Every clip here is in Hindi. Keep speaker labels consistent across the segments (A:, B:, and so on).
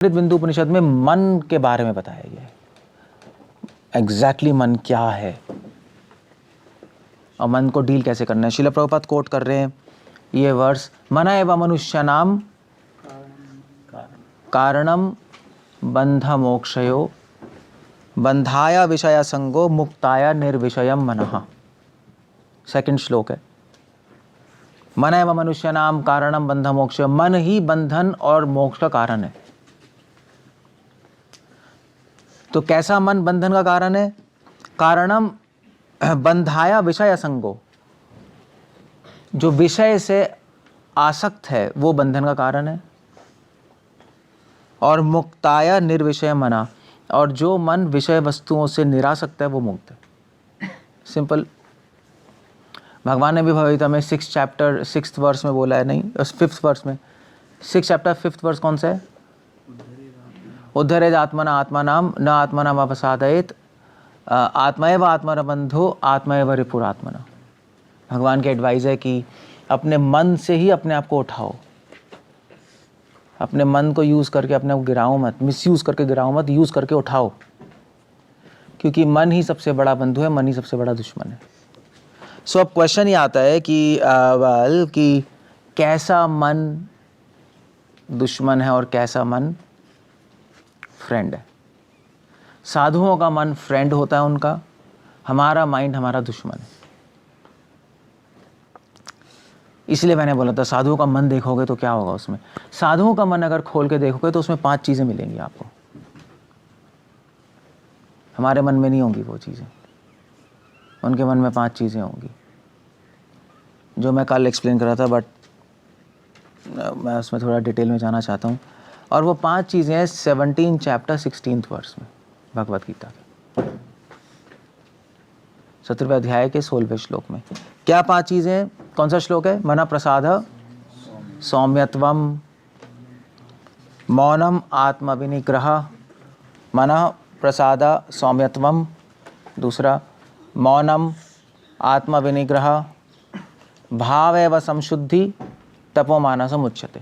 A: बिंदु उपनिषद में मन के बारे में बताया गया है। एग्जैक्टली मन क्या है और मन को डील कैसे करना है। श्रील प्रभुपाद कोट कर रहे हैं ये वर्स, मना एव मनुष्यानाम कारणम बंध मोक्षयो बंधाया विषय संगो मुक्ताया निर्विषयम मनः। सेकंड श्लोक है, मन एव मनुष्यानाम कारणम बंध मोक्ष। मन ही बंधन और मोक्ष का कारण है। तो कैसा मन बंधन का कारण है? कारणम बंधाया विषय संगो, जो विषय से आसक्त है वो बंधन का कारण है। और मुक्ताया निर्विषय मना, और जो मन विषय वस्तुओं से निरासक्त है वो मुक्त है। सिंपल। भगवान ने भी भगवद्गीता में 6th चैप्टर 6th वर्स में बोला है, नहीं 5th वर्स में, 6th चैप्टर 5th वर्स कौन सा है? उद्धरेद आत्मना आत्मानाम न आत्मनाम अपसादयेत आत्मैव आत्मरबंधो आत्मैव रिपुरात्मना। भगवान की एडवाइस है कि अपने मन से ही अपने आप को उठाओ। अपने मन को यूज़ करके अपने को गिराओ मत, मिसयूज़ करके गिराओ मत, यूज़ करके उठाओ, क्योंकि मन ही सबसे बड़ा बंधु है, मन ही सबसे बड़ा दुश्मन है। सो अब क्वेश्चन ये आता है कि कैसा मन दुश्मन है और कैसा मन फ्रेंड है। साधुओं का मन फ्रेंड होता है उनका, हमारा माइंड हमारा दुश्मन है। इसलिए मैंने बोला था साधुओं का मन देखोगे तो क्या होगा उसमें। साधुओं का मन अगर खोल के देखोगे तो उसमें 5 चीज़ें मिलेंगी आपको। हमारे मन में नहीं होंगी वो चीज़ें, उनके मन में 5 चीज़ें होंगी जो मैं कल एक्सप्लेन कर रहा था, बट मैं उसमें थोड़ा डिटेल में जाना चाहता हूँ। और वो 5 चीज़ें हैं 17 चैप्टर 16th वर्स में भगवत गीता के 17वें अध्याय के 16वें श्लोक में। क्या 5 चीज़ें हैं? कौन सा श्लोक है? मन प्रसाद सौम्यत्वम, मौनम आत्मविनिग्रह। मन प्रसाद सौम्यत्वम, दूसरा मौनम आत्मविनिग्रह, भाव एव संशुद्धि तपोमानसम उच्यते।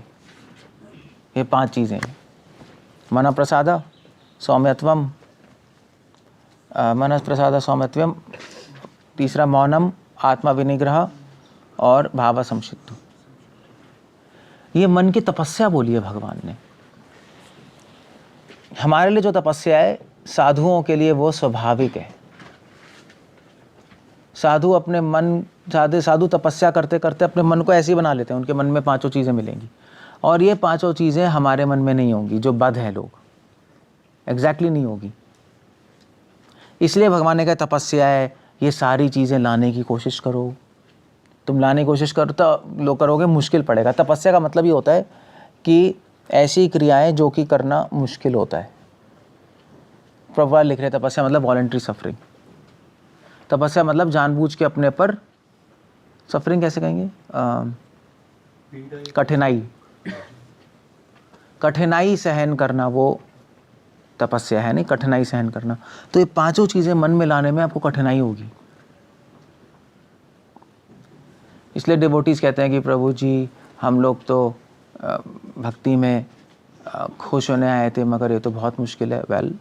A: ये 5 चीज़ें हैं। मन प्रसाद सौम्यत्वम, मन प्रसाद सौम्यत्वम, तीसरा मौनम आत्मविनिग्रह और भाव संशुद्धि। ये मन की तपस्या बोली है भगवान ने। हमारे लिए जो तपस्या है, साधुओं के लिए वो स्वाभाविक है। साधु अपने मन साधु तपस्या करते करते अपने मन को ऐसे ही बना लेते हैं, उनके मन में 5 चीज़ें मिलेंगी। और ये 5 चीज़ें हमारे मन में नहीं होंगी, जो बद्ध है लोग, एग्जैक्टली नहीं होगी। इसलिए भगवान ने कहा तपस्या है, ये सारी चीज़ें लाने की कोशिश करो। तुम लाने की कोशिश करो तो लो करोगे, मुश्किल पड़ेगा। तपस्या का मतलब ये होता है कि ऐसी क्रियाएं जो कि करना मुश्किल होता है। प्रभुपाद लिख रहे तपस्या मतलब वॉलंटरी सफरिंग। तपस्या मतलब जानबूझ के अपने पर सफरिंग कैसे कहेंगे, कठिनाई सहन करना, वो तपस्या है। नहीं, कठिनाई सहन करना। तो ये 5 चीज़ें मन में लाने में आपको कठिनाई होगी। इसलिए डिवोटीज कहते हैं कि प्रभु जी हम लोग तो भक्ति में खुश होने आए थे, मगर ये तो बहुत मुश्किल है। वेल,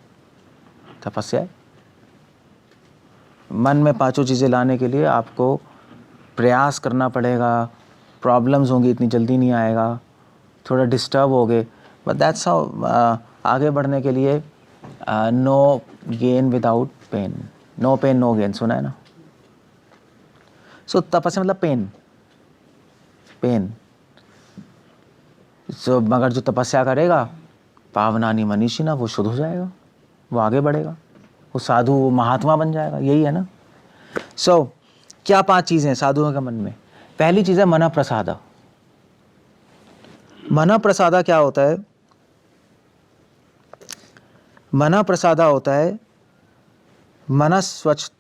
A: तपस्या है। मन में 5 चीज़ें लाने के लिए आपको प्रयास करना पड़ेगा। प्रॉब्लम्स होंगी, इतनी जल्दी नहीं आएगा, थोड़ा डिस्टर्ब होगे, बट दैट्स हाउ। आगे बढ़ने के लिए no gain without pain, no pain no gain, सुना है ना। सो तपस्या मतलब पेन। सो मगर जो तपस्या करेगा, पावनानि मनीषिणा, वो शुद्ध हो जाएगा, वो आगे बढ़ेगा, वो साधु, वो महात्मा बन जाएगा। यही है ना। सो क्या 5 चीज़ें हैं साधुओं के मन में? पहली चीज़ है मन प्रसाद। मन प्रसाद क्या होता है? मन प्रसाद होता है मन स्वच्छ।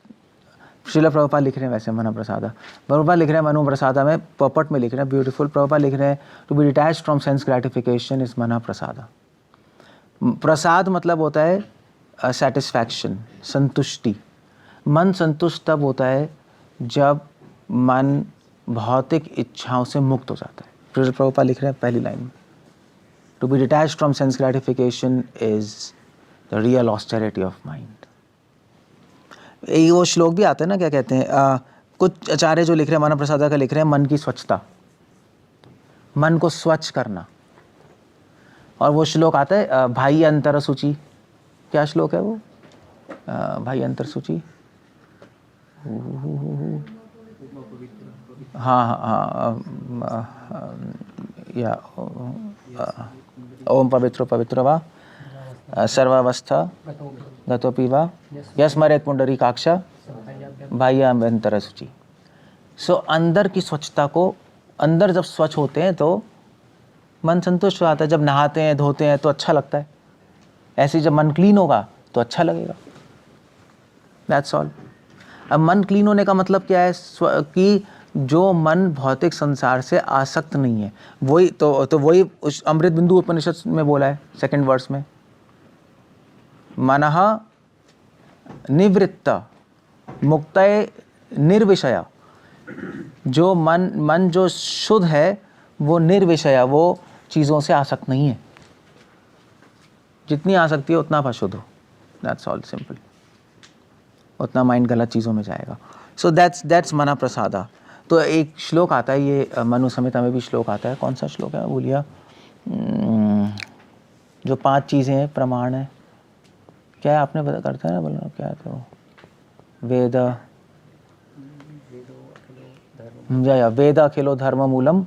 A: श्रील प्रभुपाद लिख रहे हैं वैसे मन प्रसाद, प्रभुपाद लिख रहे हैं मनु प्रसाद में, पॉपट में लिख रहे हैं, ब्यूटीफुल। प्रभुपाद लिख रहे हैं to be detached from sense gratification is मन प्रसाद। प्रसाद मतलब होता है सेटिस्फैक्शन, संतुष्टि। मन संतुष्ट तब होता है जब मन भौतिक इच्छाओं से मुक्त हो जाता है। प्रभुपाद लिख रहे हैं पहली लाइन में, To be detached from sense gratification is the real austerity of mind. ये वो श्लोक भी आते हैं ना, क्या कहते हैं, कुछ आचार्य जो लिख रहे हैं, मानव प्रसादा का लिख रहे हैं, मन की स्वच्छता, मन को स्वच्छ करना। और वो श्लोक आता है भाई अंतर सूची, क्या श्लोक है वो, भाई अंतर सूची, हाँ हाँ या ओम पवित्रो पवित्रो वा सर्वावस्था गतोपि वा यस्मरेत पुंडरीकाक्ष बाह्याभ्यंतर सूची। सो अंदर की स्वच्छता को, अंदर जब स्वच्छ होते हैं तो मन संतुष्ट हो जाता है। जब नहाते हैं धोते हैं तो अच्छा लगता है, ऐसे जब मन क्लीन होगा तो अच्छा लगेगा। That's all. अब मन क्लीन होने का मतलब क्या है, कि जो मन भौतिक संसार से आसक्त नहीं है, वही तो वही उस अमृत बिंदु उपनिषद में बोला है 2nd वर्स में, मनः निवृत्त मुक्तये निर्विषय। जो मन जो शुद्ध है वो निर्विषय, वो चीज़ों से आसक्त नहीं है। जितनी आसक्ति है उतना अशुद्ध हो। That's all, simple. उतना माइंड गलत चीज़ों में जाएगा। सो दैट्स मना प्रसादा। तो एक श्लोक आता है, ये मनु संहिता में भी श्लोक आता है, कौन सा श्लोक है बोलिया, जो 5 चीज़ें हैं प्रमाण है, क्या है आपने पता करते हैं ना, बोलना क्या है, तो वेद वेद अखिलो धर्म मूलम,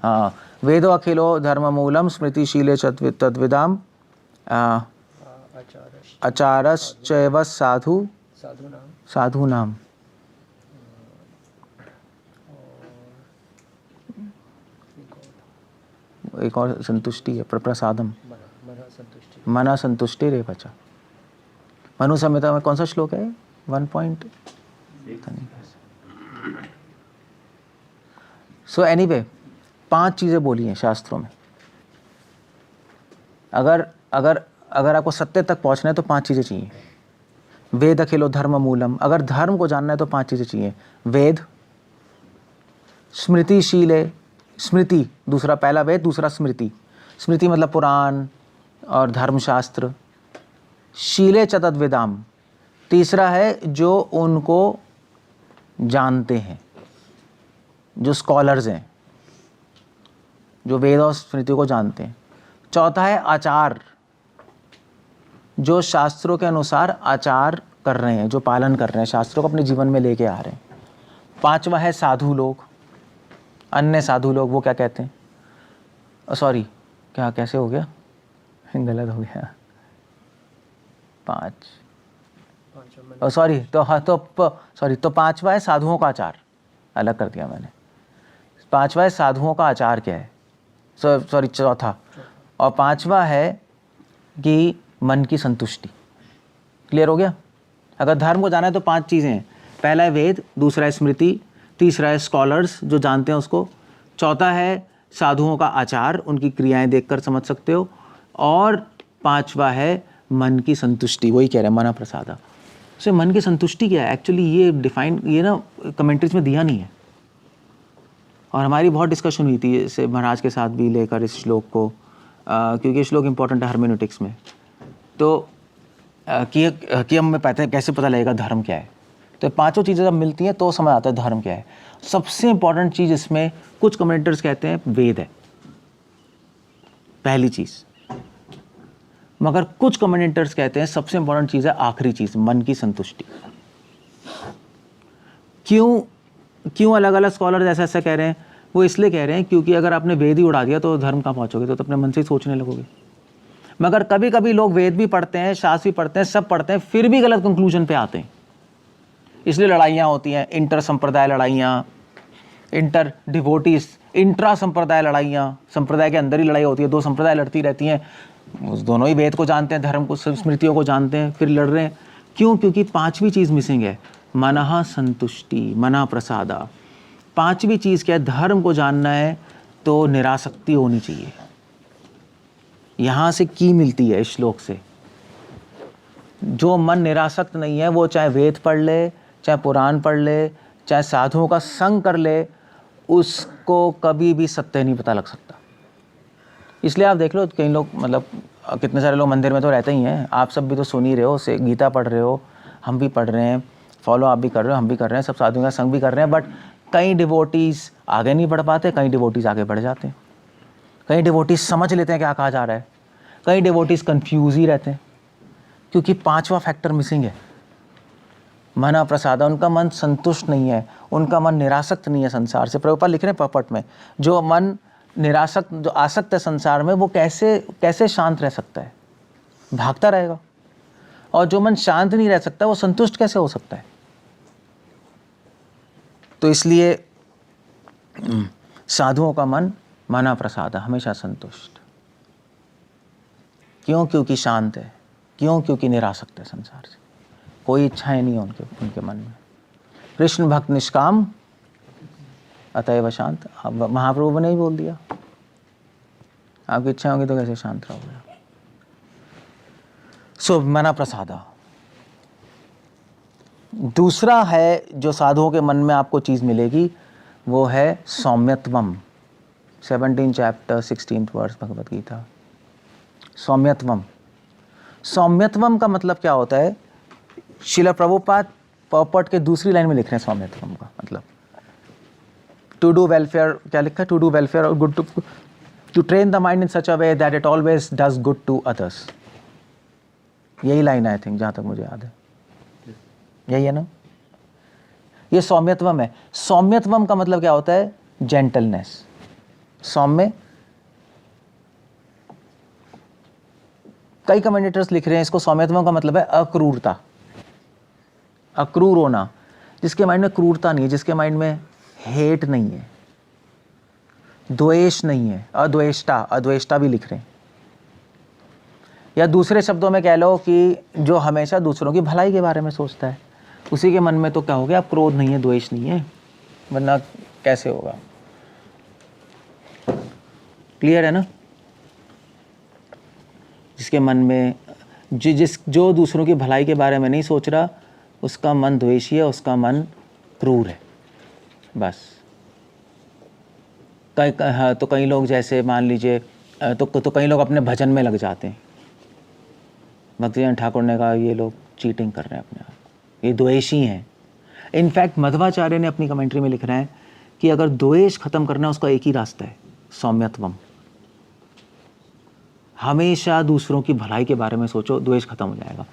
A: हाँ, वेदो अखिलो धर्म मूलम स्मृतिशीले तद्विदाम आचारश्चैव साधूनाम। एक और संतुष्टि है, प्रसादम, मना संतुष्टि रे बचा। मनु संहिता में कौन सा श्लोक है, 1 पॉइंट। सो एनीवे 5 चीज़ें बोली हैं शास्त्रों में। अगर आपको सत्य तक पहुंचना है तो 5 चीज़ें चाहिए। वेद अखिलो धर्म मूलम, अगर धर्म को जानना है तो 5 चीज़ें चाहिए। वेद, स्मृतिशीले, स्मृति दूसरा, पहला वेद, दूसरा स्मृति। स्मृति मतलब पुराण और धर्मशास्त्र। शीले च तद्विदाम, तीसरा है जो उनको जानते हैं, जो स्कॉलर्स हैं, जो वेद और स्मृति को जानते हैं। चौथा है आचार, जो शास्त्रों के अनुसार आचार कर रहे हैं, जो पालन कर रहे हैं, शास्त्रों को अपने जीवन में लेके आ रहे हैं। 5वां है साधु लोग, अन्य साधु लोग, वो क्या कहते हैं, सॉरी क्या, कैसे हो गया, गलत हो गया, 5, सॉरी, तो हाँ, तो सॉरी, तो 5वां है साधुओं का आचार, अलग कर दिया मैंने। 5वां है साधुओं का आचार क्या है, सॉरी चौथा, और 5वां है कि मन की संतुष्टि। क्लियर हो गया। अगर धर्म को जाना है तो 5 चीज़ें हैं। पहला है वेद, दूसरा है स्मृति, तीसरा है स्कॉलर्स जो जानते हैं उसको, चौथा है साधुओं का आचार, उनकी क्रियाएं देखकर समझ सकते हो, और 5वां है मन की संतुष्टि, वही कह रहे हैं मना प्रसादा। सो मन की संतुष्टि क्या है एक्चुअली, ये डिफाइन, ये ना कमेंट्रीज में दिया नहीं है, और हमारी बहुत डिस्कशन हुई थी इससे महाराज के साथ भी लेकर इस श्लोक को, क्योंकि ये श्लोक इंपॉर्टेंट है हर्मेनेटिक्स में। तो कि हमें कैसे पता लगेगा धर्म क्या है, तो 5 चीज़ें जब मिलती हैं तो समझ आता है धर्म क्या है। सबसे इंपॉर्टेंट चीज़ इसमें, कुछ कमेंटेटर्स कहते हैं वेद है पहली चीज़, मगर कुछ कमेंटेटर्स कहते हैं सबसे इंपॉर्टेंट चीज़ है आखिरी चीज़, मन की संतुष्टि। क्यों अलग अलग स्कॉलर ऐसा कह रहे हैं, वो इसलिए कह रहे हैं क्योंकि अगर आपने वेद ही उड़ा दिया तो धर्म कहाँ पहुँचोगे, तो अपने मन से ही सोचने लगोगे। मगर कभी कभी लोग वेद भी पढ़ते हैं, शास्त्र भी पढ़ते हैं, सब पढ़ते हैं, फिर भी गलत कंक्लूजन पे आते हैं, इसलिए लड़ाइयाँ होती हैं, इंटर संप्रदाय लड़ाइयाँ, इंटर डिवोटीज, इंट्रा संप्रदाय लड़ाइयाँ, संप्रदाय के अंदर ही लड़ाई होती है, 2 संप्रदाय लड़ती रहती हैं, दोनों ही वेद को जानते हैं, धर्म को, स्मृतियों को जानते हैं, फिर लड़ रहे हैं। क्यों? क्योंकि 5वीं चीज़ मिसिंग है, मनः संतुष्टि, मना प्रसादा। 5वीं चीज़ क्या है, धर्म को जानना है तो निरासक्ति होनी चाहिए। यहाँ से की मिलती है इस श्लोक से। जो मन निरासक्त नहीं है वो चाहे वेद पढ़ ले, चाहे पुराण पढ़ ले, चाहे साधुओं का संग कर ले, आपको कभी भी सत्य नहीं पता लग सकता। इसलिए आप देख लो, कई लोग मतलब कितने सारे लोग मंदिर में तो रहते ही हैं, आप सब भी तो सुन ही रहे हो, से गीता पढ़ रहे हो, हम भी पढ़ रहे हैं, फॉलो आप भी कर रहे हो, हम भी कर रहे हैं, सब साधुओं का संग भी कर रहे हैं, बट कई डिवोटीज़ आगे नहीं बढ़ पाते, कई डिवोटीज़ आगे बढ़ जाते हैं, कई डिवोटीज़ समझ लेते हैं क्या कहा जा रहा है, कई डिवोटीज़ कंफ्यूज ही रहते हैं, क्योंकि पांचवा फैक्टर मिसिंग है, मना प्रसादा। उनका मन संतुष्ट नहीं है, उनका मन निरासक्त नहीं है संसार से। प्रभुपाद लिख रहे हैं पपट में, जो मन निरासक्त, जो आसक्त है संसार में, वो कैसे शांत रह सकता है? भागता रहेगा। और जो मन शांत नहीं रह सकता, वो संतुष्ट कैसे हो सकता है? तो इसलिए साधुओं का मन मना प्रसाद हमेशा संतुष्ट। क्यों? क्योंकि शांत है। क्यों? क्योंकि निरासक्त है संसार से, कोई इच्छाएं नहीं है उनके मन में। कृष्ण भक्त निष्काम अतएव शांत। अब महाप्रभु ने ही बोल दिया, आपकी इच्छा होगी तो कैसे शांत रहोगे? सो मना प्रसादा। दूसरा है जो साधुओं के मन में आपको चीज मिलेगी, वो है सौम्यत्वम। 17 चैप्टर 16 वर्स भगवत गीता। सौम्यत्वम। सौम्यत्वम का मतलब क्या होता है? शिला प्रभुपाद पॉपट के दूसरी लाइन में लिख रहे हैं सौम्यत्वम का मतलब, टू डू वेलफेयर, क्या लिखा है? टू डू वेलफेयर और good to train the mind in such a way that it always does good to others. यही लाइन आई थिंक, जहां तक मुझे याद है, यही है ना? ये सौम्यत्वम है। सौम्यत्वम का मतलब क्या होता है? जेंटलनेस। सौम्य, कई कमेंटेटर्स लिख रहे हैं इसको, सौम्यत्वम का मतलब है अक्रूरता, अक्रूर होना, जिसके माइंड में क्रूरता नहीं है, जिसके माइंड में हेट नहीं है, द्वेष नहीं है, अद्वेष्टा, अद्वेष्टा भी लिख रहे हैं। या दूसरे शब्दों में कह लो कि जो हमेशा दूसरों की भलाई के बारे में सोचता है, उसी के मन में तो क्या हो गया? अब क्रोध नहीं है, द्वेष नहीं है, वरना कैसे होगा? क्लियर है ना? जिसके मन में जो दूसरों की भलाई के बारे में नहीं सोच रहा, उसका मन द्वेषी है, उसका मन क्रूर है, बस। तो कई लोग जैसे मान लीजिए, तो कई लोग अपने भजन में लग जाते हैं। भक्तिजन ठाकुर ने कहा ये लोग चीटिंग कर रहे हैं अपने आप, ये द्वेषी हैं। इनफैक्ट मध्वाचार्य ने अपनी कमेंट्री में लिख रहे हैं कि अगर द्वेष खत्म करना है, उसका एक ही रास्ता है, सौम्यत्वम। हमेशा दूसरों की भलाई के बारे में सोचो, द्वेष खत्म हो जाएगा।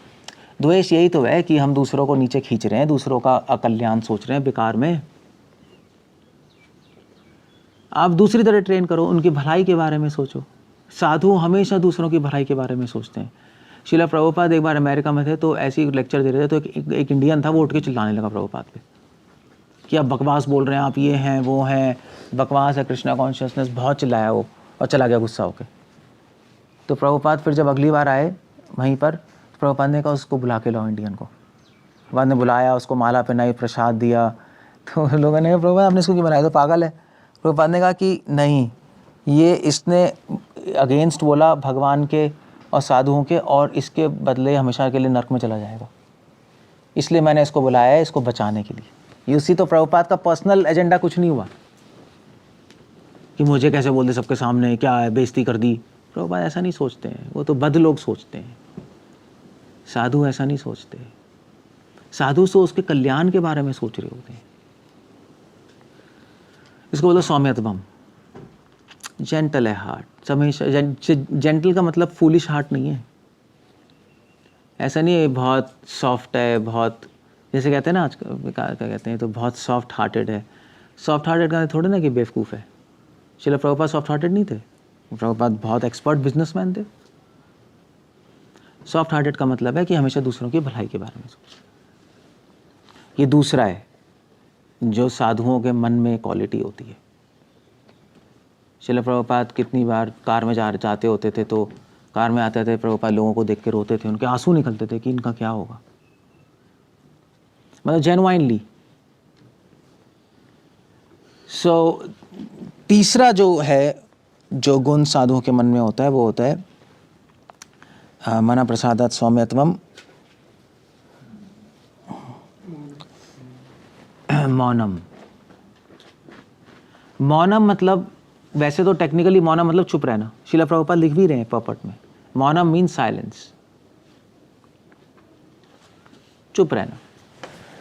A: द्वेष यही तो है कि हम दूसरों को नीचे खींच रहे हैं, दूसरों का अकल्याण सोच रहे हैं बेकार में। आप दूसरी तरह ट्रेन करो, उनकी भलाई के बारे में सोचो। साधु हमेशा दूसरों की भलाई के बारे में सोचते हैं। शिला प्रभुपाद एक बार अमेरिका में थे, तो ऐसी लेक्चर दे रहे थे, तो एक इंडियन था, वो उठ के चिल्लाने लगा प्रभुपाद पे कि आप बकवास बोल रहे हैं, आप ये हैं वो हैं, बकवास है कृष्णा कॉन्शियसनेस। बहुत चिल्लाया वो और चला गया गुस्सा होके। तो प्रभुपाद फिर जब अगली बार आए वहीं पर, प्रभुपाद ने कहा उसको बुला के लाओ इंडियन को। बाद ने बुलाया, उसको माला पहनाई, प्रसाद दिया। तो लोगों ने कहा प्रभुपाद आपने इसको क्यों बनाया, तो पागल है। प्रभुपाद ने कहा कि नहीं, ये इसने अगेंस्ट बोला भगवान के और साधुओं के, और इसके बदले हमेशा के लिए नरक में चला जाएगा, इसलिए मैंने इसको बुलाया है, इसको बचाने के लिए। यूसी तो प्रभुपाद का पर्सनल एजेंडा कुछ नहीं हुआ कि मुझे कैसे बोल दे सबके सामने, क्या है बेइज्जती कर दी। प्रभुपाद ऐसा नहीं सोचते हैं, वो तो बद लोग सोचते हैं। साधु ऐसा नहीं सोचते। साधु तो उसके कल्याण के बारे में सोच रहे होते हैं। इसको बोलो सौम्यत्वम। जेंटल है हार्ट, हमेशा जेंटल का मतलब फूलिश हार्ट नहीं है। ऐसा नहीं है बहुत सॉफ्ट है, बहुत जैसे कहते हैं ना आजकल, क्या कहते हैं, तो बहुत सॉफ्ट हार्टेड है। सॉफ्ट हार्टेड का थोड़े ना कि बेवकूफ़ है। शिला प्रभुपाद सॉफ्ट हार्टेड नहीं थे, प्रभुपाद बहुत एक्सपर्ट बिजनेसमैन थे। सॉफ्ट हार्टेड का मतलब है कि हमेशा दूसरों की भलाई के बारे में सोच। ये दूसरा है जो साधुओं के मन में क्वालिटी होती है। शिला प्रभुपाद कितनी बार कार में जाते होते थे, तो कार में आते थे, प्रभुपाद लोगों को देख के रोते थे, उनके आंसू निकलते थे कि इनका क्या होगा, मतलब जेन्युइनली। सो तीसरा जो है, जो गुण साधुओं के मन में होता है, वो होता है मना प्रसादात सौम्यत्वम, मौनम। मौनम मतलब, वैसे तो टेक्निकली मौनम मतलब चुप रहना, श्रील प्रभुपाद लिख भी रहे हैं पॉपट में, मौनम मीन्स साइलेंस, चुप रहना।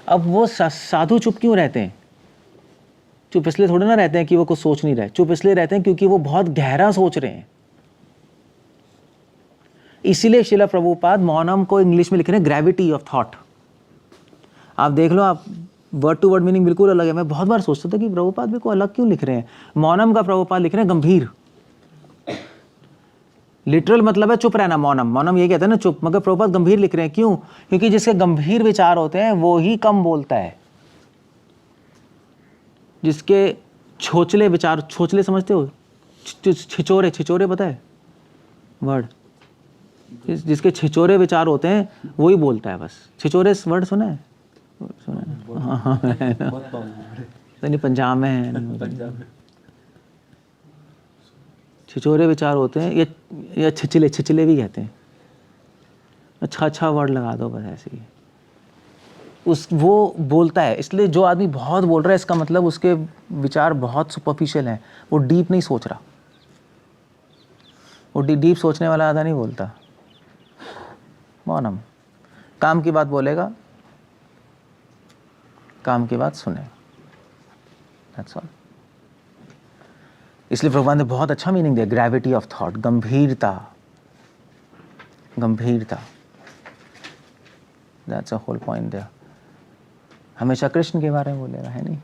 A: अब वो साधु चुप क्यों रहते हैं? चुप इसलिए थोड़ा ना रहते हैं कि वो कुछ सोच नहीं रहे, चुप इसलिए रहते हैं क्योंकि वो बहुत गहरा सोच रहे हैं। इसीलिए श्रील प्रभुपाद मौनम को इंग्लिश में लिख रहे हैं ग्रेविटी ऑफ थॉट। आप देख लो, आप वर्ड टू वर्ड मीनिंग बिल्कुल अलग है। मैं बहुत बार सोचता था कि प्रभुपाद भी को अलग क्यों लिख रहे हैं। मौनम का प्रभुपाद लिख रहे हैं गंभीर, लिटरल मतलब है चुप रहना। मौनम, मौनम ये कहते हैं ना चुप, मगर प्रभुपाद गंभीर लिख रहे हैं। क्यों? क्योंकि जिसके गंभीर विचार होते हैं वो ही कम बोलता है। जिसके छोचले विचार, छोचले समझते हो? छिचोरे, छिचोरे पता है वर्ड? जिसके छिचोरे विचार होते हैं वही बोलता है बस। छिचोरे वर्ड सुना है? सुना है? हाँ, नहीं पंजाब में है। छिचोरे विचार होते हैं, या छिचले, छिचले भी कहते हैं। अच्छा वर्ड लगा दो बस ऐसे ही। वो बोलता है, इसलिए जो आदमी बहुत बोल रहा है इसका मतलब उसके विचार बहुत सुपरफिशियल हैं, वो डीप नहीं सोच रहा। वो डीप सोचने वाला आधा नहीं बोलता। मौनम, काम की बात बोलेगा, काम की बात सुने, दैट्स ऑल। इसलिए भगवान ने बहुत अच्छा मीनिंग दिया, ग्रेविटी ऑफ थॉट, गंभीरता, गंभीरता, that's a whole point there. हमेशा कृष्ण के बारे में बोलेगा, है नहीं?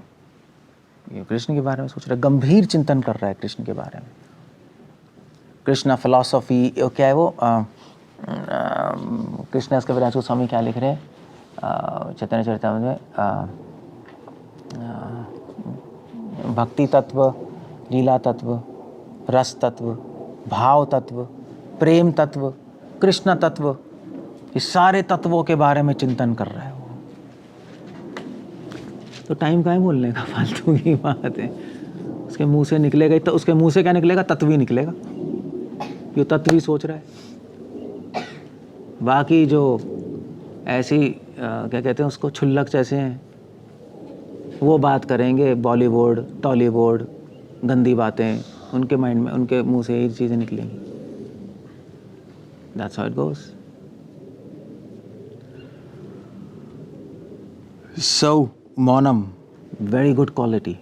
A: ये कृष्ण के बारे में सोच रहा है, गंभीर चिंतन कर रहा है कृष्ण के बारे में। कृष्ण फिलॉसफी क्या है वो, कृष्ण इसके विराज स्वामी क्या लिख रहे हैं चैतन्य चरितामृत में, भक्ति तत्व, लीला तत्व, रस तत्व, भाव तत्व, प्रेम तत्व, कृष्ण तत्व, ये सारे तत्वों के बारे में चिंतन कर रहा है वो। तो टाइम कहाँ है बोलने का, फालतू की बात है। उसके मुंह से निकलेगा तो उसके मुंह से क्या निकलेगा? तत्व ही निकलेगा। ये तत्व ही सोच रहा है। बाकी जो ऐसी क्या कहते हैं उसको, छुल्लक जैसे हैं, वो बात करेंगे बॉलीवुड, टॉलीवुड, गंदी बातें, उनके माइंड में, उनके मुंह से यही चीज़ें निकलेंगी। That's how it goes. So, Mounam, very good quality.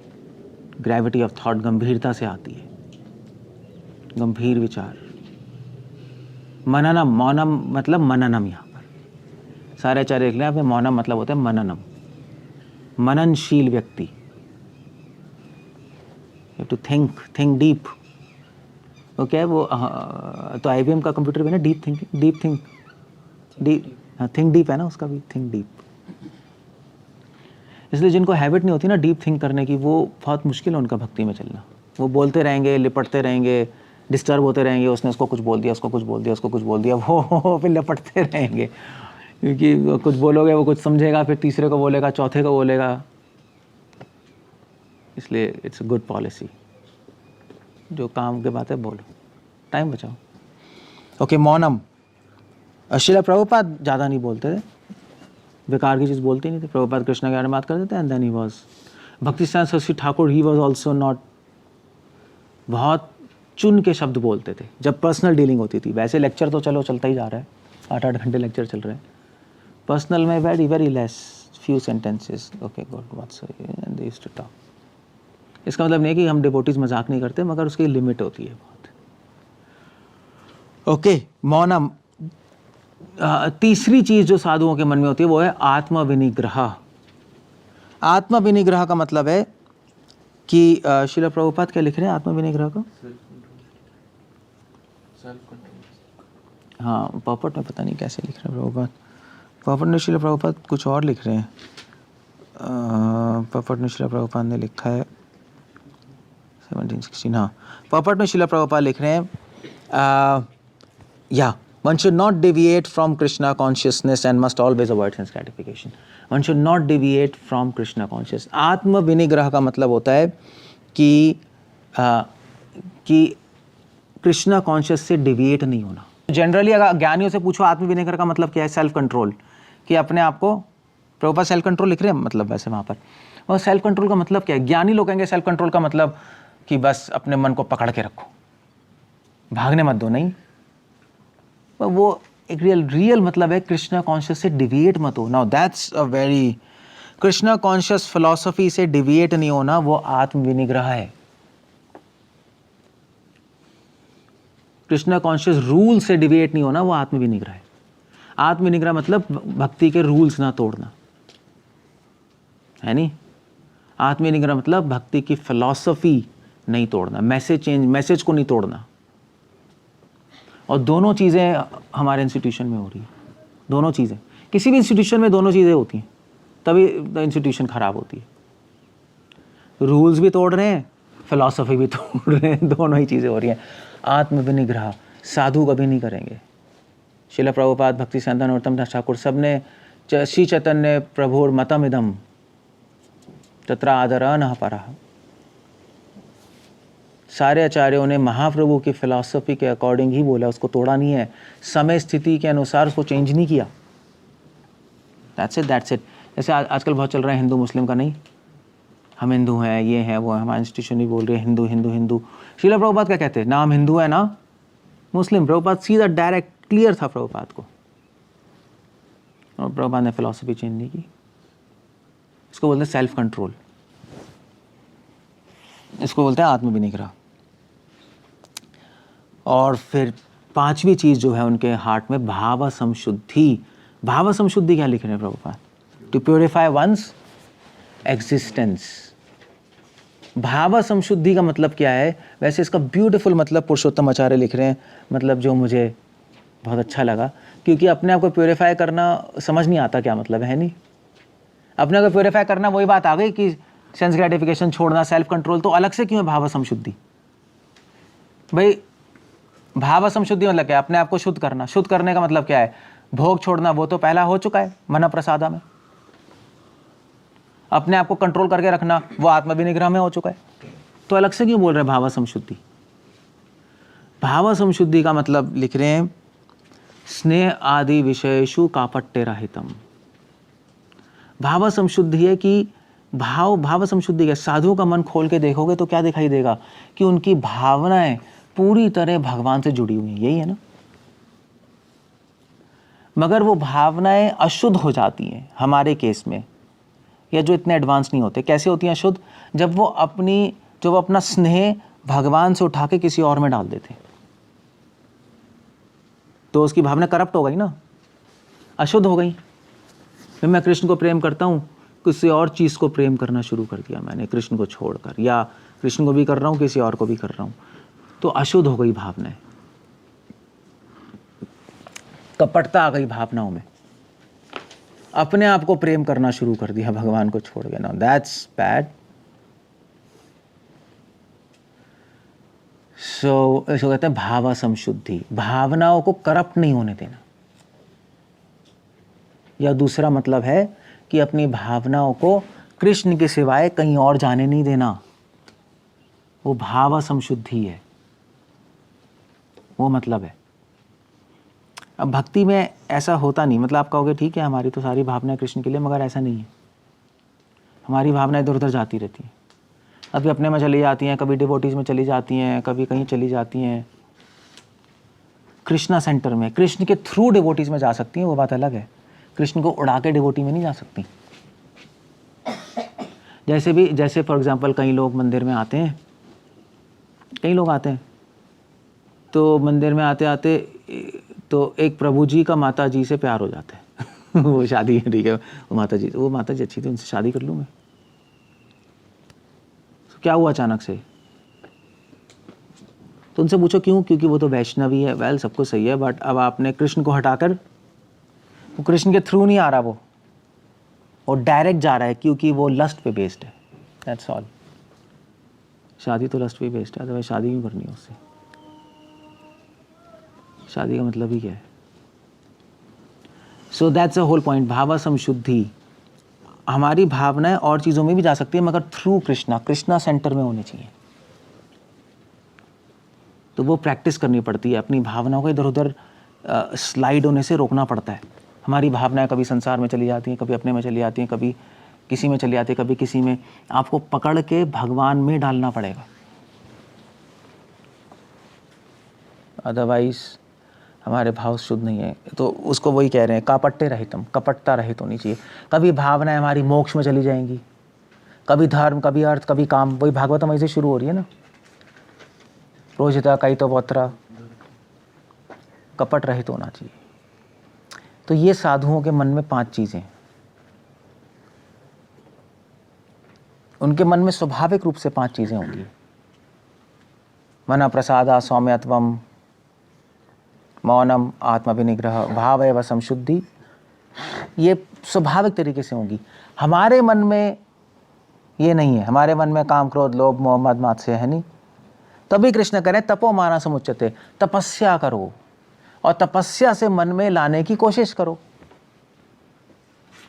A: Gravity of thought, गंभीरता से आती है, गंभीर विचार। मननम, मौनम मतलब मननम। यहाँ पर सारे आचार्य लिख लें आप, मौनम मतलब होता है मननम, मननशील व्यक्ति। You have to think deep. Okay वो तो IBM का कंप्यूटर भी ना डीप थिंक डीप है ना, उसका भी थिंक डीप। इसलिए जिनको हैबिट नहीं होती ना डीप थिंक करने की, वो बहुत मुश्किल है उनका भक्ति में चलना। वो बोलते रहेंगे, लिपटते रहेंगे, डिस्टर्ब होते रहेंगे, उसने उसको कुछ बोल दिया, उसको कुछ बोल दिया, उसको कुछ बोल दिया, वो फिर लिपटते रहेंगे। क्योंकि कुछ बोलोगे वो कुछ समझेगा, फिर तीसरे को बोलेगा, चौथे को बोलेगा। इसलिए इट्स अ गुड पॉलिसी, जो काम के बात है बोलो, टाइम बचाओ। ओके, मौनम। श्रील प्रभुपाद ज़्यादा नहीं बोलते थे, बेकार की चीज़ बोलते नहीं थे। प्रभुपाद कृष्ण के बारे में बात करते थे, and then he was Bhaktisiddhanta Saraswati Thakur, he was also not, बहुत चुन के शब्द बोलते थे जब पर्सनल डीलिंग होती थी। वैसे लेक्चर तो चलो चलता ही जा रहा है, 8-8 घंटे लेक्चर चल रहे हैं। पर्सनल में very less, few sentences, okay good, what's and they used to talk. इसका मतलब नहीं है कि हम डिवोटीज मजाक नहीं करते, मगर उसकी लिमिट होती है बहुत। ओके, मौनम। तीसरी चीज जो साधुओं के मन में होती है वो है आत्म विनिग्रह। आत्म विनिग्रह का मतलब है कि श्रील प्रभुपाद क्या लिख रहे हैं आत्म विनिग्रह को? हाँ, पॉपट में पता नहीं कैसे लिख रहे हैं प्रभुपाद। पॉपट ने श्रील प्रभुपाद कुछ और लिख रहे हैं। पॉपट ने श्रील प्रभुपाद ने लिखा है 1716। हाँ, पॉपट में श्रील प्रभुपाद लिख रहे हैं, one should not deviate from Krishna consciousness and must always avoid sense gratification. One should not deviate from Krishna consciousness. आत्म विनिग्रह का मतलब होता है कि कृष्णा कॉन्शियस से डिविएट नहीं होना। जनरली अगर ज्ञानियों से पूछो आत्म विनिग्रह का मतलब क्या है, सेल्फ कंट्रोल, कि अपने आप को, प्रभुपाद सेल्फ कंट्रोल लिख रहे हैं मतलब वैसे वहाँ पर, और सेल्फ कंट्रोल का मतलब क्या है? ज्ञानी लोग कहेंगे सेल्फ कंट्रोल का मतलब कि बस अपने मन को पकड़ के रखो, भागने मत दो, नहीं। पर वो एक रियल मतलब है कृष्णा कॉन्शियस से डिविएट मत हो। Now that's a very, Krishna conscious philosophy से डिविएट नहीं होना, वो आत्म विनिग्रह है। कृष्णा कॉन्शियस रूल से डिविएट नहीं होना, वो आत्म विनिग्रह है। आत्म विनिग्रह मतलब भक्ति के रूल्स ना तोड़ना, है नहीं। आत्म विनिग्रह मतलब भक्ति की फिलॉसफी नहीं तोड़ना, मैसेज को नहीं तोड़ना। और दोनों चीज़ें हमारे इंस्टीट्यूशन में हो रही है, दोनों चीज़ें। किसी भी इंस्टीट्यूशन में दोनों चीज़ें होती हैं, तभी इंस्टीट्यूशन खराब होती है। रूल्स भी तोड़ रहे हैं, फिलॉसफी भी तोड़ रहे हैं, दोनों ही चीज़ें हो रही हैं। आत्म विनिग्रह साधु कभी नहीं करेंगे। शिला प्रभुपाद, भक्ति सिद्धांत नरोत्तम दास ठाकुर सब ने श्री चैतन्य प्रभुर मतमिदम तत्र आदरा न परः, सारे आचार्यों ने महाप्रभु की फिलॉसफी के अकॉर्डिंग ही बोला, उसको तोड़ा नहीं है, समय स्थिति के अनुसार उसको चेंज नहीं किया। That's it. जैसे आजकल बहुत चल रहा है हिंदू मुस्लिम का, नहीं, हम हिंदू हैं, ये है वो है, हमारे इंस्टीट्यूशन ही बोल रहे हैं हिंदू हिंदू हिंदू। श्रील प्रभुपाद क्या कहते हैं, ना हम हिंदू है ना मुस्लिम। प्रभुपाद सीधा डायरेक्ट क्लियर था प्रभुपाद को, और प्रभुपाद ने फिलॉसफी चेंज नहीं की। इसको बोलते हैं सेल्फ कंट्रोल, इसको बोलते हैं आत्म विनिग्रह। और फिर पांचवी चीज जो है उनके हार्ट में, भाव संशुद्धि। भाव संशुद्धि क्या लिख रहे हैं Prabhupada, to purify one's existence. भाव संशुद्धि का मतलब क्या है, वैसे इसका ब्यूटीफुल मतलब पुरुषोत्तम आचार्य लिख रहे हैं, मतलब जो मुझे बहुत अच्छा लगा, क्योंकि अपने आप को प्योरीफाई करना समझ नहीं आता क्या मतलब है नहीं। अपने को प्योरीफाई करना वही बात आ गई कि सेंस ग्रेटिफिकेशन छोड़ना, सेल्फ कंट्रोल, तो अलग से क्यों है भाव संशुद्धि। भाई भाव संशुद्धि मतलब क्या है, अपने आप को शुद्ध करना। शुद्ध करने का मतलब क्या है, भोग छोड़ना, वो तो पहला हो चुका है मन प्रसादा में। अपने आप को कंट्रोल करके रखना, वो आत्म विनिग्रह में हो चुका है, तो अलग से क्यों बोल रहे हैं भाव संशुद्धि। भाव संशुद्धि का मतलब लिख रहे हैं, स्नेह आदि विषयेषु कापट्य रहितम। भाव संशुद्धि है कि भाव संशुद्धि है, साधुओं का मन खोल के देखोगे तो क्या दिखाई देगा कि उनकी भावनाएं पूरी तरह भगवान से जुड़ी हुई हैं, यही है ना। मगर वो भावनाएं अशुद्ध हो जाती हैं हमारे केस में, या जो इतने एडवांस नहीं होते। कैसे होती हैं अशुद्ध, जब वो अपना स्नेह भगवान से उठा के किसी और में डाल देते, तो उसकी भावना करप्ट हो गई ना, अशुद्ध हो गई। फिर मैं कृष्ण को प्रेम करता हूँ, किसी और चीज़ को प्रेम करना शुरू कर दिया मैंने कृष्ण को छोड़कर, या कृष्ण को भी कर रहा हूँ किसी और को भी कर रहा हूँ, तो अशुद्ध हो गई भावनाएं, कपटता आ गई भावनाओं में, अपने आप को प्रेम करना शुरू कर दिया भगवान को छोड़ के। Now that's bad. सो इसको कहते हैं भाव संशुद्धि, भावनाओं को करप्ट नहीं होने देना। या दूसरा मतलब है कि अपनी भावनाओं को कृष्ण के सिवाय कहीं और जाने नहीं देना, वो भाव संशुद्धि है, वो मतलब है। अब भक्ति में ऐसा होता नहीं, मतलब आप कहोगे ठीक है हमारी तो सारी भावनाएं कृष्ण के लिए, मगर ऐसा नहीं है। हमारी भावनाएं इधर उधर जाती रहती हैं, कभी अपने में चली जाती हैं, कभी डिवोटीज में चली जाती हैं, कभी कहीं चली जाती हैं। कृष्णा सेंटर में कृष्ण के थ्रू डिवोटीज में जा सकती हैं, वो बात अलग है। कृष्ण को उड़ा के डिवोटी में नहीं जा सकती। जैसे फॉर एग्जांपल कई लोग मंदिर में आते हैं, तो मंदिर में आते आते तो एक प्रभु जी का माता जी से प्यार हो जाता है वो शादी ठीक है, वो माता जी अच्छी थी, उनसे शादी कर लूँ मैं। तो क्या हुआ अचानक से, तो उनसे पूछो क्यों, क्योंकि वो तो वैष्णवी है। वेल सब कुछ सही है, बट अब आपने कृष्ण को हटाकर, वो कृष्ण के थ्रू नहीं आ रहा, वो डायरेक्ट जा रहा है, क्योंकि वो लस्ट पे बेस्ड है। That's all. शादी तो लस्ट पे बेस्ड है, अदरवाइज शादी क्यों करनी है उससे, शादी का मतलब ही क्या है। So that's a whole point. भाव संशुद्धि, हमारी भावनाएं और चीज़ों में भी जा सकती है, मगर थ्रू कृष्णा सेंटर में होनी चाहिए। तो वो प्रैक्टिस करनी पड़ती है, अपनी भावनाओं को इधर उधर स्लाइड होने से रोकना पड़ता है। हमारी भावनाएं कभी संसार में चली जाती हैं, कभी अपने में चली जाती हैं, कभी किसी में चली जाती है, कभी किसी में। आपको पकड़ के भगवान में डालना पड़ेगा। अदरवाइज हमारे भाव शुद्ध नहीं है। तो उसको वही कह रहे हैं, कापट्टे रहितम, कपटता रहित होनी चाहिए। कभी भावनाएं हमारी मोक्ष में चली जाएंगी, कभी धर्म, कभी अर्थ, कभी काम। वही भागवतम वैसे शुरू हो रही है ना, रोजिता कई तो पौत्रा, कपट रहित होना चाहिए। तो ये साधुओं के मन में 5 चीजें, उनके मन में स्वाभाविक रूप से 5 चीजें होंगी। मन प्रसादा सौम्यत्वम, मौनम आत्मविनिग्रह, भाव एवं संशुद्धि। ये स्वाभाविक तरीके से होंगी। हमारे मन में ये नहीं है। हमारे मन में काम, क्रोध, लोभ, मोह, मद, मात्सर्य है नहीं। तभी कृष्ण करें तपो माना समुच्यते, तपस्या करो और तपस्या से मन में लाने की कोशिश करो।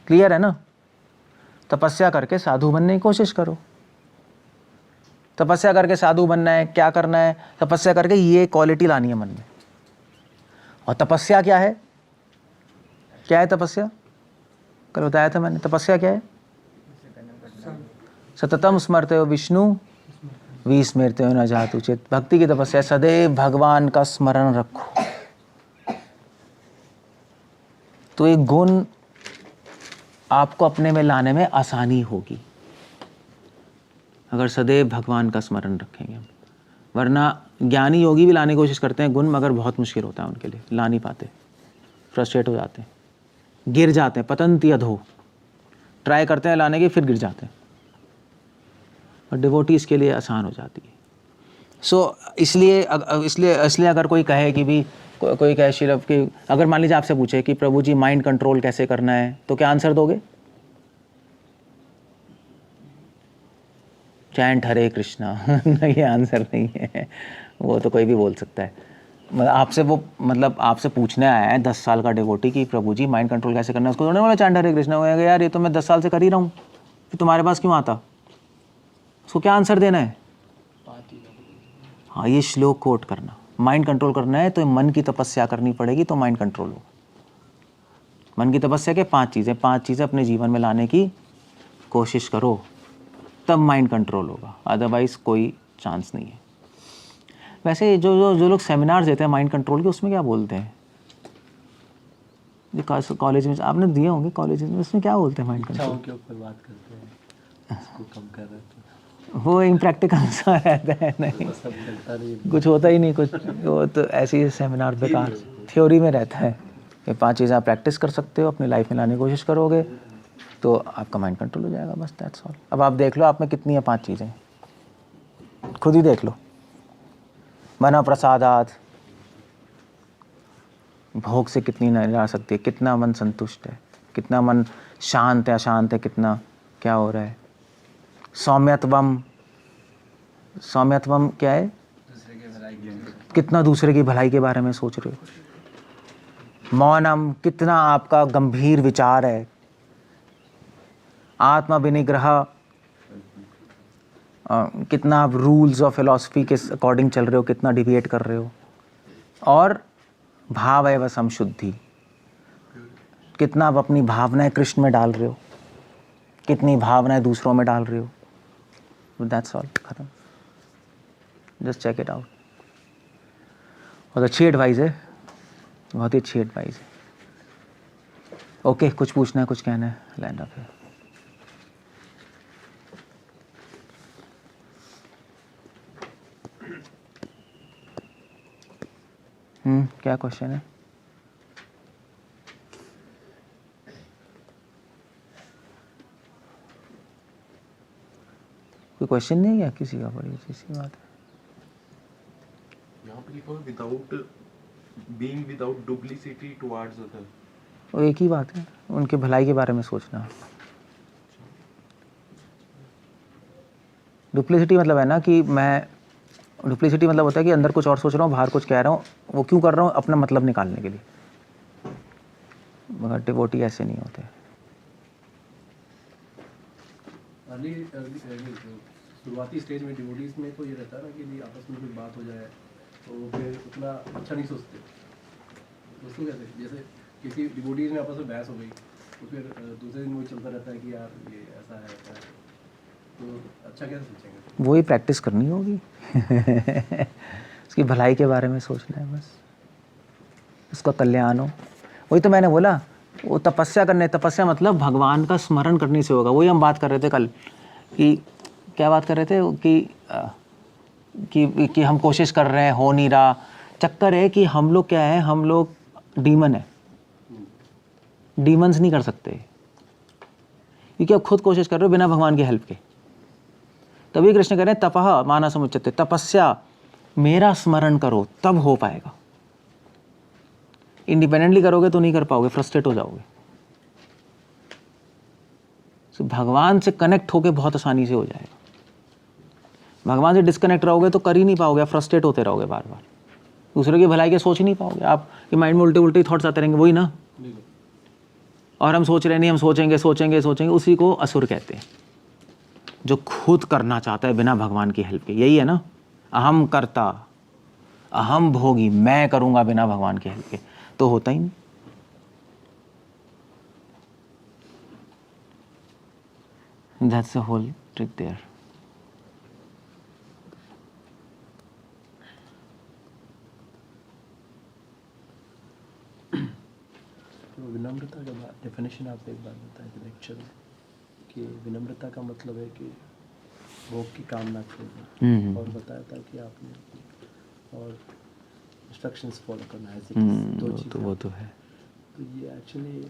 A: क्लियर है ना? तपस्या करके साधु बनने की कोशिश करो। तपस्या करके साधु बनना है, क्या करना है? तपस्या करके ये क्वालिटी लानी है मन में। और तपस्या क्या है? क्या है तपस्या? कल बताया था मैंने। तपस्या क्या है? सततम स्मरते हो विष्णु विस्मृते हो न जातु चेत। भक्ति की तपस्या सदैव भगवान का स्मरण रखो। तो एक गुण आपको अपने में लाने में आसानी होगी अगर सदैव भगवान का स्मरण रखेंगे। वरना ज्ञानी योगी भी लाने की कोशिश करते हैं गुण, मगर बहुत मुश्किल होता है उनके लिए, ला नहीं पाते, फ्रस्ट्रेट हो जाते हैं, गिर जाते हैं, पतंती अधो। ट्राई करते हैं लाने की, फिर गिर जाते हैं। और डिवोटी इसके लिए आसान हो जाती है। इसलिए अगर कोई कहे कि भी कोई कहे शिरव कि अगर मान लीजिए आपसे पूछे कि प्रभु जी माइंड कंट्रोल कैसे करना है, तो क्या आंसर दोगे? चैंट हरे कृष्णा। ये आंसर नहीं है, वो तो कोई भी बोल सकता है। आपसे पूछने आया है 10 साल का डिवोटी कि प्रभु जी माइंड कंट्रोल कैसे करना है, उसको थोड़ा बोला चैंट हरे कृष्णा होगा। यार ये तो मैं 10 साल से कर ही रहा हूँ, फिर तुम्हारे पास क्यों आता? उसको क्या आंसर देना है? हाँ, ये श्लोक कोट करना। माइंड कंट्रोल करना है तो मन की तपस्या करनी पड़ेगी, तो माइंड कंट्रोल हो। मन की तपस्या के 5 चीज़ें अपने जीवन में लाने की कोशिश करो, तब माइंड कंट्रोल होगा। अदरवाइज कोई चांस नहीं है। वैसे जो लोग सेमिनार देते हैं माइंड कंट्रोल के, उसमें क्या बोलते हैं? कॉलेज में आपने दिए होंगे, कॉलेज में, उसमें क्या बोलते हैं माइंड कंट्रोल
B: के ऊपर बात करते हैं, इसको कम कर रहे हैं।
A: वो इम्प्रैक्टिकल सा रहता है, नहीं कुछ होता ही नहीं कुछ। वो तो ऐसे ही सेमिनार बेकार, थ्योरी में रहता है। ये 5 चीज़ें आप प्रैक्टिस कर सकते हो, अपनी लाइफ में लाने की कोशिश करोगे तो आपका माइंड कंट्रोल हो जाएगा। बस दैट्स ऑल। अब आप देख लो आप में कितनी है 5 चीज़ें, खुद ही देख लो। मन प्रसादात, भोग से कितनी नहीं ला सकती है, कितना मन संतुष्ट है, कितना मन शांत है, अशांत है, कितना क्या हो रहा है। सौम्यत्वम, सौम्यत्वम क्या है? कितना दूसरे की भलाई के बारे में सोच रहे हो। मौनम, कितना आपका गंभीर विचार है। आत्म विनिग्रह, कितना आप रूल्स और फिलॉसफी के अकॉर्डिंग चल रहे हो, कितना डिबेट कर रहे हो। और भाव एवं संशुद्धि, कितना आप अपनी भावनाएं कृष्ण में डाल रहे हो, कितनी भावनाएं दूसरों में डाल रहे हो। दैट्स ऑल, खत्म। Just check it out. बहुत अच्छी एडवाइस है, बहुत ही अच्छी एडवाइस है। ओके, कुछ पूछना है, कुछ कहना है? लैंड अप है। क्या क्वेश्चन है? कोई क्वेश्चन नहीं है किसी का? बड़ी अच्छी सी बात है।
B: यहाँ पे लिखा है without being without duplicity towards other.
A: वो एक ही बात है, उनके भलाई के बारे में सोचना। डुप्लीसिटी मतलब है ना कि डुप्लीसिटी मतलब होता है कि अंदर कुछ और सोच रहा हूँ, बाहर कुछ कह रहा हूँ। वो क्यों कर रहा हूँ? अपना मतलब निकालने के लिए। मगर डिवोटी ऐसे नहीं होते।
C: शुरुआती स्टेज में डिवोटीज में तो ये रहता है ना कि आपस में कोई बात हो जाए तो फिर उतना अच्छा नहीं सोचते। दोस्तों कैसे, जैसे किसी डिवोटीज में आपस में बहस हो गई तो फिर दूसरे दिन वो चलता रहता है कि यार ये ऐसा है, तो अच्छा कैसे सोचेंगे?
A: वही प्रैक्टिस करनी होगी। उसकी भलाई के बारे में सोचना है बस, उसका कल्याण हो। वही तो मैंने बोला, वो तपस्या करने, तपस्या मतलब भगवान का स्मरण करने से होगा। वही हम बात कर रहे थे कल कि क्या बात कर रहे थे कि हम कोशिश कर रहे हैं, हो नहीं रहा। चक्कर है कि हम लोग क्या है, हम लोग डीमन है, डीमंस नहीं कर सकते, क्योंकि आप खुद कोशिश कर रहे हो बिना भगवान की हेल्प के। तभी कृष्ण कह रहे हैं तपः मानसमुच्यते, तपस्या, मेरा स्मरण करो तब हो पाएगा। इंडिपेंडेंटली करोगे तो नहीं कर पाओगे, फ्रस्ट्रेट हो जाओगे। तो भगवान से कनेक्ट होके बहुत आसानी से हो जाएगा। भगवान से डिस्कनेक्ट रहोगे तो कर ही नहीं पाओगे, फ्रस्ट्रेट होते रहोगे बार बार, दूसरे की भलाई के सोच ही नहीं पाओगे। आपके माइंड में उल्टे उल्टे थॉट्स आते रहेंगे, वही ना। और हम सोच रहे नहीं, हम सोचेंगे सोचेंगे सोचेंगे, उसी को असुर कहते हैं, जो खुद करना चाहता है बिना भगवान की हेल्प के। यही है ना, अहम कर्ता, अहम भोगी, मैं करूंगा बिना भगवान की हेल्प के, तो होता ही नहीं। That's the whole trick there.
C: तो विनम्रता का डेफिनेशन आपने एक बार बताया था लेक्चर में कि विनम्रता का मतलब है कि भोग की कामना छोड़ना, और बताया था कि आपने और इंस्ट्रक्शंस फॉलो करना है, दो चीज़ें।
A: वो तो है।
C: तो ये एक्चुअली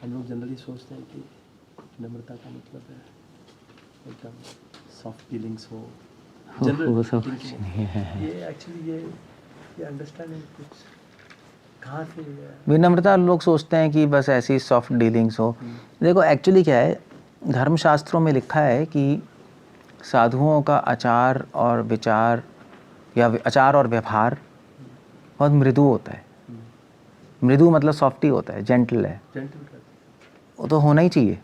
C: हम लोग जनरली सोचते हैं कि विनम्रता का मतलब है एकदम सॉफ्ट फीलिंग्स हो,
A: वो सब कुछ नहीं है।
C: ये एक्चुअली ये अंडरस्टैंडिंग कुछ कहाँ से है?
A: विनम्रता लोग सोचते हैं कि बस ऐसी सॉफ्ट डीलिंग्स हो। देखो एक्चुअली क्या है, धर्मशास्त्रों में लिखा है कि साधुओं का आचार और विचार या आचार और व्यवहार बहुत मृदु होता है। मृदु मतलब सॉफ्ट ही होता है, जेंटल है, वो तो होना ही चाहिए।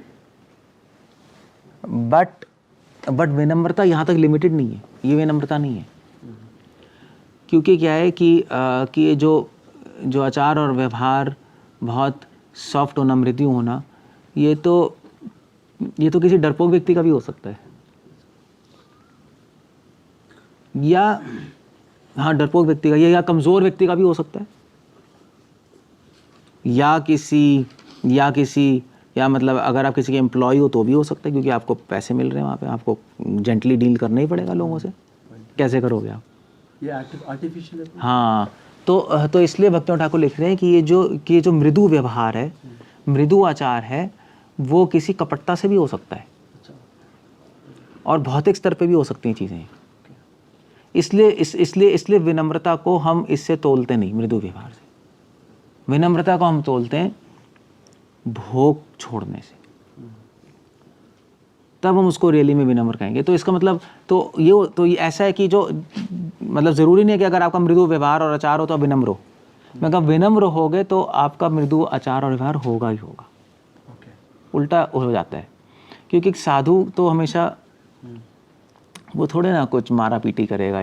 A: बट विनम्रता यहाँ तक लिमिटेड नहीं है, ये विनम्रता नहीं है। क्योंकि क्या है कि ये जो आचार और व्यवहार बहुत सॉफ्ट होना, मृदु होना, ये तो किसी डरपोक व्यक्ति का भी हो सकता है, या हाँ डरपोक व्यक्ति का, या कमज़ोर व्यक्ति का भी हो सकता है, या मतलब अगर आप किसी के एम्प्लॉय हो तो भी हो सकता है, क्योंकि आपको पैसे मिल रहे हैं वहाँ पे, आपको जेंटली डील करना ही पड़ेगा लोगों से। कैसे करोगे आप?
C: ये आर्टिफिशियल है।
A: हाँ, तो इसलिए भक्तिनाथ ठाकुर लिख रहे हैं कि ये जो मृदु व्यवहार है, मृदु आचार है, वो किसी कपटता से भी हो सकता है, और भौतिक स्तर पे भी हो सकती हैं चीज़ें। इसलिए विनम्रता को हम इससे तोलते नहीं, मृदु व्यवहार से। विनम्रता को हम तोलते हैं भोग छोड़ने से, तब हम उसको रियली में विनम्र कहेंगे। तो इसका मतलब तो ये ऐसा है कि जो मतलब ज़रूरी नहीं है कि अगर आपका मृदु व्यवहार और आचार हो तो आप विनम्र हो। मैं कहा विनम्र होगे तो आपका मृदु आचार और व्यवहार होगा ही होगा। उल्टा हो जाता है, क्योंकि साधु तो हमेशा वो थोड़े ना कुछ मारा पीटी करेगा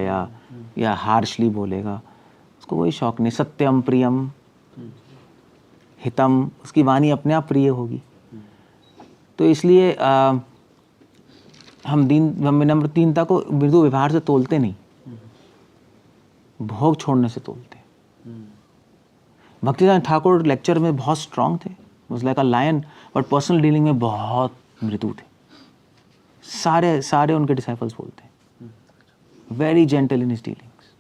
A: या हार्शली बोलेगा, उसको कोई शौक नहीं। सत्यम प्रियम हितम, उसकी वाणी अपने आप प्रिय होगी। तो इसलिए हम विनम्र दीनता को मृदु व्यवहार से तोलते नहीं, भोग छोड़ने से तोलते हैं। भक्तिनाथ ठाकुर लेक्चर में बहुत स्ट्रांग थे, was like a lion, but personal dealing में बहुत मृदु थे। सारे उनके डिसाइपल्स बोलते हैं very gentle in his dealings,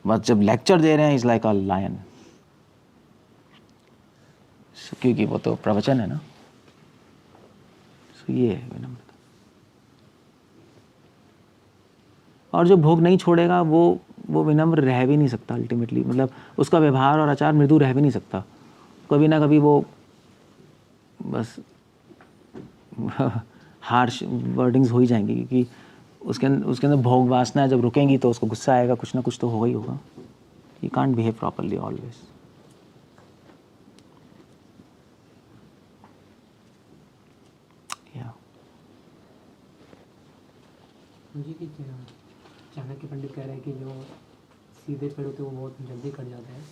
A: but जब लेक्चर दे रहे हैं इज लाइक अ लायन, क्योंकि वो तो प्रवचन है ना। सो ये है विनम्रता। और जो भोग नहीं छोड़ेगा वो विनम्र रह भी नहीं सकता अल्टीमेटली, मतलब उसका व्यवहार और आचार मृदु रह भी नहीं सकता। कभी ना कभी वो बस हार्श वर्डिंग्स हो ही जाएंगी, क्योंकि उसके अंदर भोग वासना जब रुकेंगी तो उसको गुस्सा आएगा, कुछ ना कुछ तो होगा ही होगा। You can't behave properly always.
D: जी कि चाणक्य पंडित कह रहे हैं कि जो सीधे पेड़ होते हैं वो बहुत जल्दी कट जाते हैं।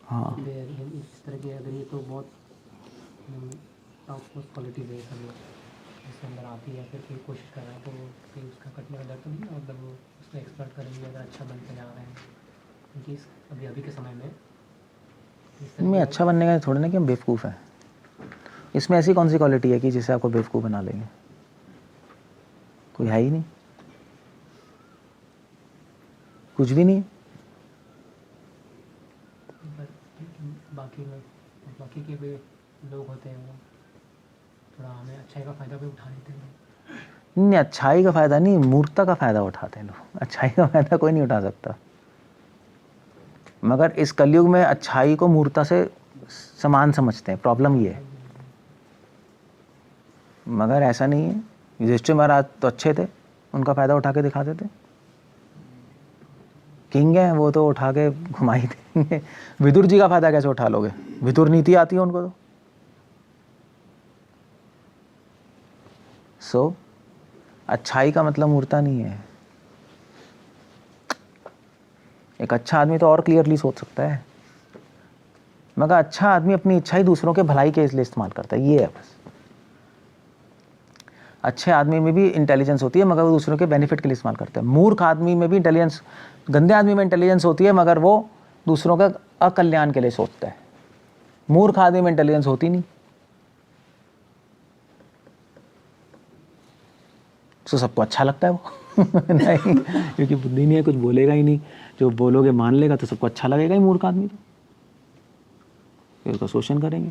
A: हाँ,
D: इस तरह के अगर ये तो बहुत टॉप मोस्ट क्वालिटी है सब। जिसके अंदर आती है फिर कोई कोशिश कर रहा है तो फिर उसका कटने का डर तो नहीं है, मतलब वो उसको एक्सप्लॉइट करेंगे अगर अच्छा बनते जा रहे हैं, क्योंकि अभी अभी के समय में इस तरह
A: में
D: की-
A: अच्छा बनने का थोड़ी ना कि हम बेवकूफ़ हैं। इसमें ऐसी कौन सी क्वालिटी है कि जिससे आपको बेवकूफ़ बना लेंगे? कोई है ही नहीं, कुछ भी नहीं है।
D: पर बाकी में बाकी के भी लोग होते हैं वो थोड़ा हमें अच्छाई का फ़ायदा भी उठा लेते हैं।
A: नहीं, अच्छाई का फ़ायदा नहीं, मूर्खता का फ़ायदा उठाते हैं लोग। अच्छाई का फ़ायदा कोई नहीं उठा सकता। मगर इस कलयुग में अच्छाई को मूर्खता से समान समझते हैं, प्रॉब्लम ये है। मगर ऐसा नहीं है। युधिष्ठिर महाराज तो अच्छे थे, उनका फ़ायदा उठा के दिखाते थे। किंग है वो तो उठा के घुमा ही देंगे। विदुर जी का फ़ायदा कैसे उठा लोगे? विदुर नीति आती है उनको तो। सो अच्छाई का मतलब मूर्खता नहीं है। एक अच्छा आदमी तो और क्लियरली सोच सकता है, मगर अच्छा आदमी अपनी इच्छा ही दूसरों के भलाई के इसलिए इस्तेमाल करता है, ये है बस। अच्छे आदमी में भी इंटेलिजेंस होती है मगर वो दूसरों के बेनिफिट के लिए इस्तेमाल करता है। मूर्ख आदमी में भी इंटेलिजेंस, गंदे आदमी में इंटेलिजेंस होती है मगर वो दूसरों का अकल्याण के लिए सोचता है। मूर्ख आदमी में इंटेलिजेंस होती नहीं। तो सबको अच्छा लगता है वो नहीं, क्योंकि बुद्धि नहीं है, कुछ बोलेगा ही नहीं। जो बोलोगे मान लेगा तो सबको अच्छा लगेगा ही। मूर्ख आदमी तो फिर उसका शोषण करेंगे।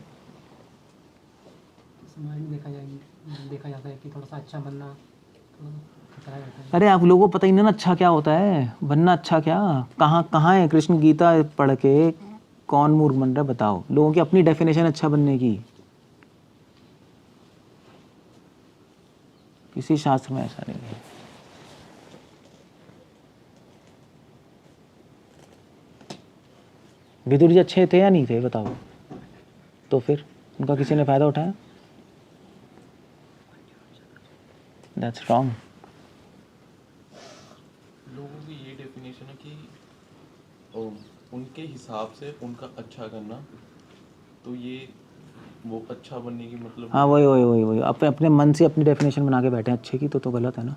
D: समाज में देखा जाता है कि थोड़ा सा अच्छा बनना थोड़ा खतरा रहता है।
A: अरे आप लोगों को पता ही नहीं ना अच्छा क्या होता है, बनना अच्छा क्या। कहाँ कहाँ है कृष्ण गीता पढ़ के कौन मूर्ख बन रहा है बताओ। लोगों की अपनी डेफिनेशन अच्छा बनने की, किसी शास्त्र में ऐसा नहीं है। विदुर जी अच्छे थे या नहीं थे बताओ? तो फिर उनका किसी ने फायदा उठाया? That's wrong.
B: लोगों की ये डेफिनेशन है कि उनके हिसाब से उनका अच्छा करना, तो ये वो अच्छा बनने की मतलब
A: हाँ वही अपने अपने मन से अपनी डेफिनेशन बना के बैठे हैं अच्छे की, तो गलत है ना।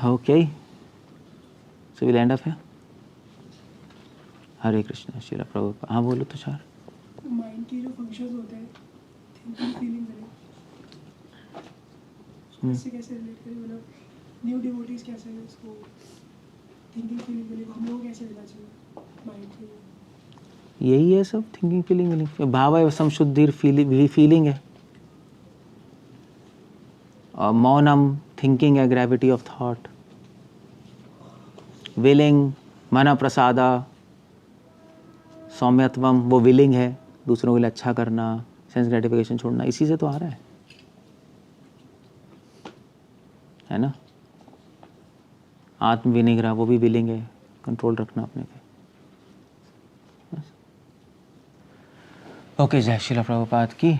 A: Okay, so will end up here. Hare Krishna Srila Prabhupada. हाँ बोलो तुषार।
E: माइंड के जो फंक्शंस होते हैं, थिंकिंग फीलिंग करें, उससे कैसे रिलेट करें, मतलब न्यू डिवोटीज कैसे हैं उसको थिंकिंग फीलिंग करें, हम लोग कैसे लेना चाहिए माइंड के।
A: यही है सब, थिंकिंग फीलिंग फीलिंग। भाव है संशुद्धिर फीलिंग है, और मौनम थिंकिंग है, ग्रेविटी ऑफ थॉट। विलिंग मन प्रसादा सौम्यत्वम, वो विलिंग है दूसरों के लिए अच्छा करना, सेंस ग्रेटिफिकेशन छोड़ना, इसी से तो आ रहा है ना। आत्म विनिग्रह वो भी विलिंग है, कंट्रोल रखना अपने पे। ओके, जय श्रील प्रभुपाद की।